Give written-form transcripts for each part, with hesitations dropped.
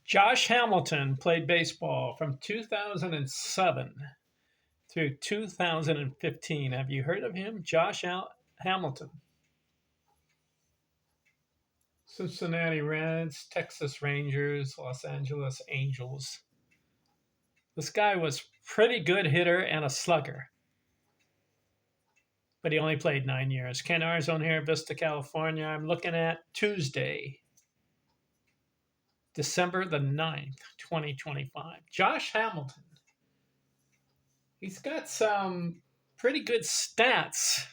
Josh Hamilton played baseball from 2007 through 2015. Have you heard of him? Hamilton. Cincinnati Reds, Texas Rangers, Los Angeles Angels. This guy was pretty good hitter and a slugger, but he only played 9 years. Ken Arzone here, Vista, California. I'm looking at Tuesday, December the 9th, 2025. Josh Hamilton. He's got some pretty good stats.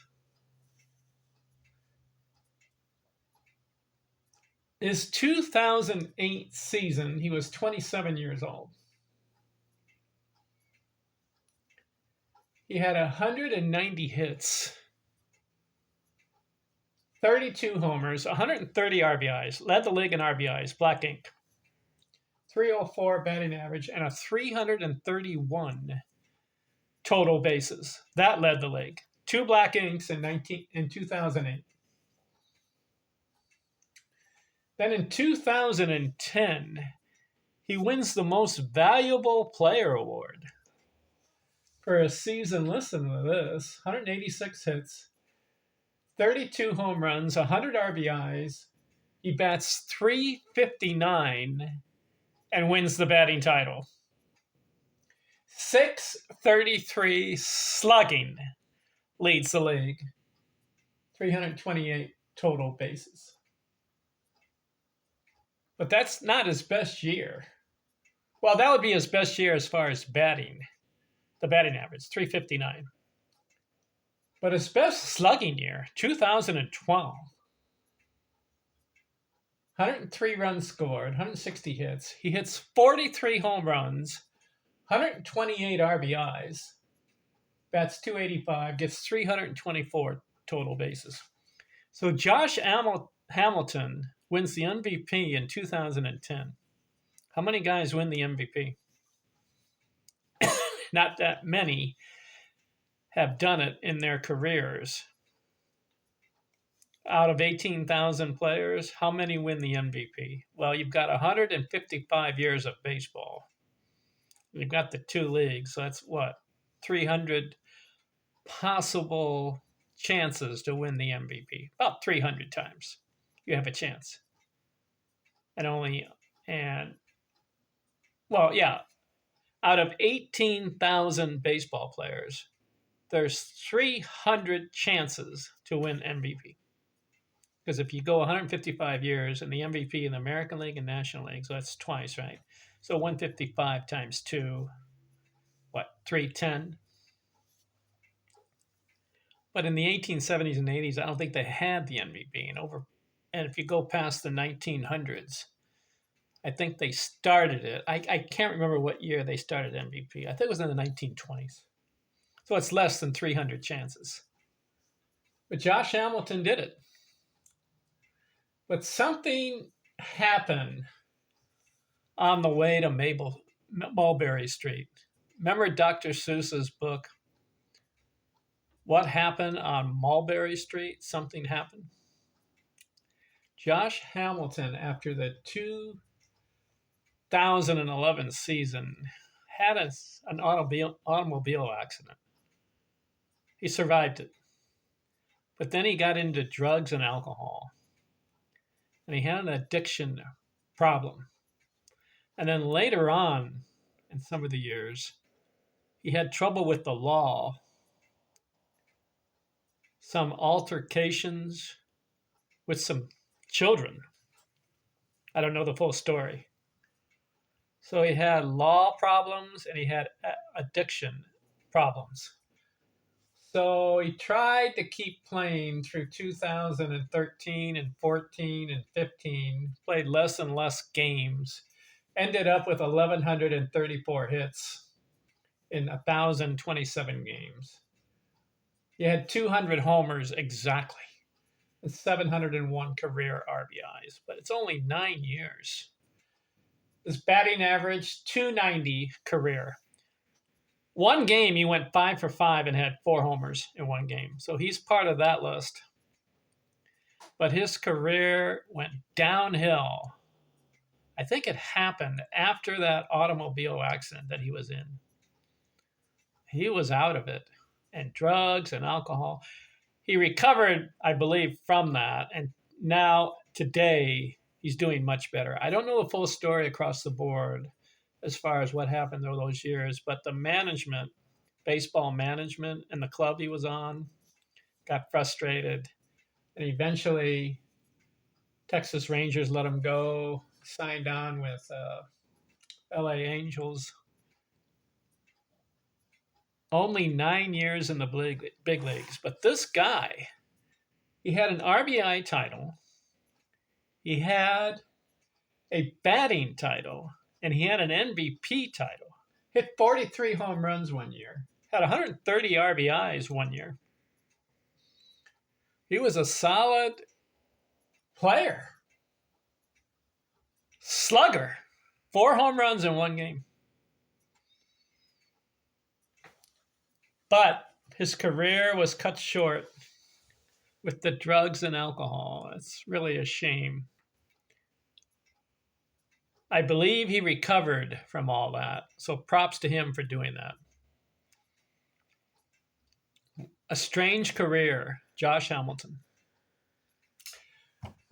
His 2008 season, he was 27 years old. He had 190 hits, 32 homers, 130 RBIs, led the league in RBIs, black ink, 304 batting average, and a 331 total bases. That led the league. 2 black inks in 2008. Then in 2010, he wins the Most Valuable Player Award for a season. Listen to this: 186 hits, 32 home runs, 100 RBIs. He bats .359 and wins the batting title. .633 slugging leads the league. 328 total bases. But that's not his best year. Well, that would be his best year as far as batting. The batting average, .359. But his best slugging year, 2012. 103 runs scored, 160 hits. He hits 43 home runs, 128 RBIs, bats .285, gets 324 total bases. So Josh Hamilton wins the MVP in 2010. How many guys win the MVP? Not that many have done it in their careers. Out of 18,000 players, how many win the MVP? Well, you've got 155 years of baseball. You've got the 2 leagues, so that's what? 300 possible chances to win the MVP. About 300 times you have a chance. Out of 18,000 baseball players, there's 300 chances to win MVP. Because if you go 155 years in the MVP in the American League and National League, so that's twice, right? So 155 times 2, 310? But in the 1870s and 80s, I don't think they had the MVP. And if you go past the 1900s, I think they started it. I can't remember what year they started MVP. I think it was in the 1920s. So it's less than 300 chances. But Josh Hamilton did it. But something happened on the way to Mulberry Street. Remember Dr. Seuss's book, What Happened on Mulberry Street? Something happened. Josh Hamilton, after the 2011 season, had an automobile accident. He survived it. But then he got into drugs and alcohol. And he had an addiction problem. And then later on, in some of the years, he had trouble with the law, some altercations with some children. I don't know the full story. So he had law problems and he had addiction problems. So he tried to keep playing through 2013 and 14 and 15, played less and less games, ended up with 1,134 hits in 1,027 games. He had 200 homers exactly, and 701 career RBIs, but it's only 9 years. His batting average, .290 career. One game, he went 5 for 5 and had 4 homers in one game. So he's part of that list. But his career went downhill I think it happened after that automobile accident that he was in. He was out of it, and drugs and alcohol. He recovered, I believe, from that. And now, today, he's doing much better. I don't know the full story across the board as far as what happened over those years, but the management, baseball management, and the club he was on got frustrated. And eventually, Texas Rangers let him go, signed on with LA Angels. Only 9 years in the big leagues. But this guy, he had an RBI title, he had a batting title, and he had an MVP title. Hit 43 home runs one year, had 130 RBIs one year. He was a solid player. Slugger. 4 home runs in one game. But his career was cut short with the drugs and alcohol. It's really a shame. I believe he recovered from all that. So props to him for doing that. A strange career, Josh Hamilton.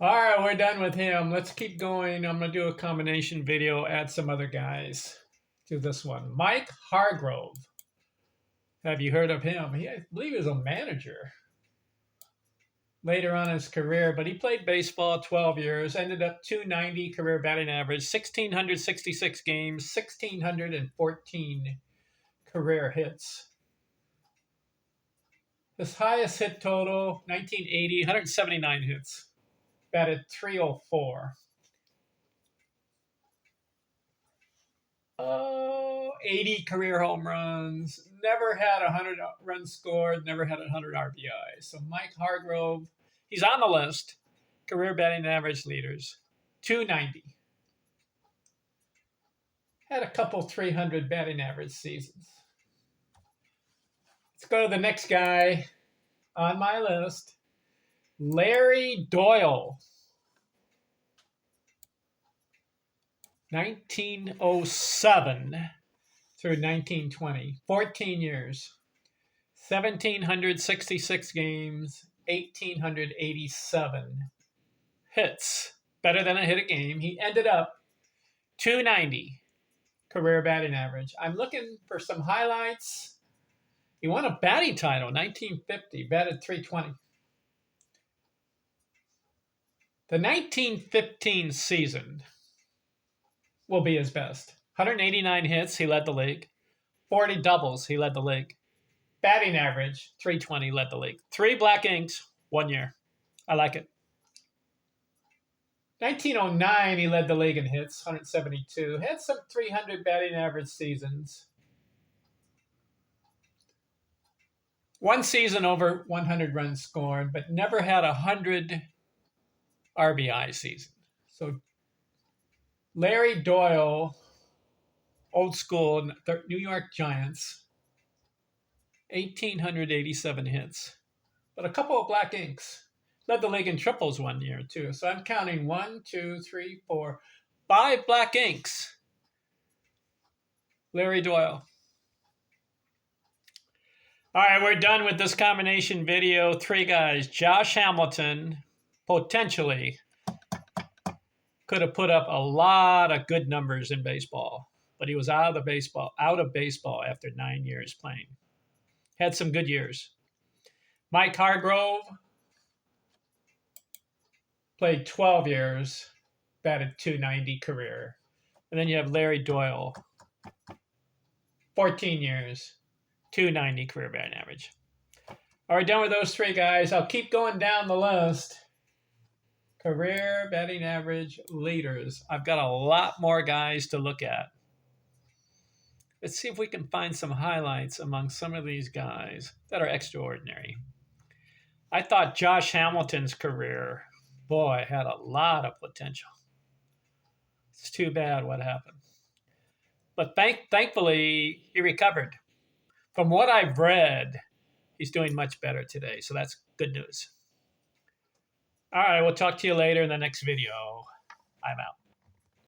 All right, we're done with him. Let's keep going. I'm going to do a combination video, add some other guys to this one. Mike Hargrove. Have you heard of him? I believe he was a manager later on in his career, but he played baseball 12 years, ended up 290 career batting average, 1,666 games, 1,614 career hits. His highest hit total, 1980, 179 hits. Batted .304. 80 career home runs. Never had 100 runs scored. Never had 100 RBIs. So Mike Hargrove, he's on the list. Career batting average leaders, 290. Had a couple 300 batting average seasons. Let's go to the next guy on my list. Larry Doyle. 1907 through 1920. 14 years. 1,766 games. 1,887 hits. Better than a hit a game. He ended up 290 career batting average. I'm looking for some highlights. He won a batting title in 1950. Batted .320. The 1915 season will be his best. 189 hits, he led the league. 40 doubles, he led the league. Batting average, .320, led the league. 3 black inks, 1 year. I like it. 1909, he led the league in hits, 172. Had some 300 batting average seasons. One season over 100 runs scored, but never had 100 RBI season. So Larry Doyle, old school, New York Giants, 1,887 hits, but a couple of black inks. Led the league in triples 1 year, too. So I'm counting 1, 2, 3, 4, 5 black inks. Larry Doyle. All right, we're done with this combination video. 3 guys. Josh Hamilton, potentially, could have put up a lot of good numbers in baseball, but he was out of baseball after 9 years playing. Had some good years. Mike Hargrove played 12 years, batted .290 career. And then you have Larry Doyle, 14 years, .290 career batting average. All right, done with those 3 guys. I'll keep going down the list. Career batting average leaders. I've got a lot more guys to look at. Let's see if we can find some highlights among some of these guys that are extraordinary. I thought Josh Hamilton's career, boy, had a lot of potential. It's too bad what happened. But thankfully, he recovered. From what I've read, he's doing much better today. So that's good news. All right, we'll talk to you later in the next video. I'm out.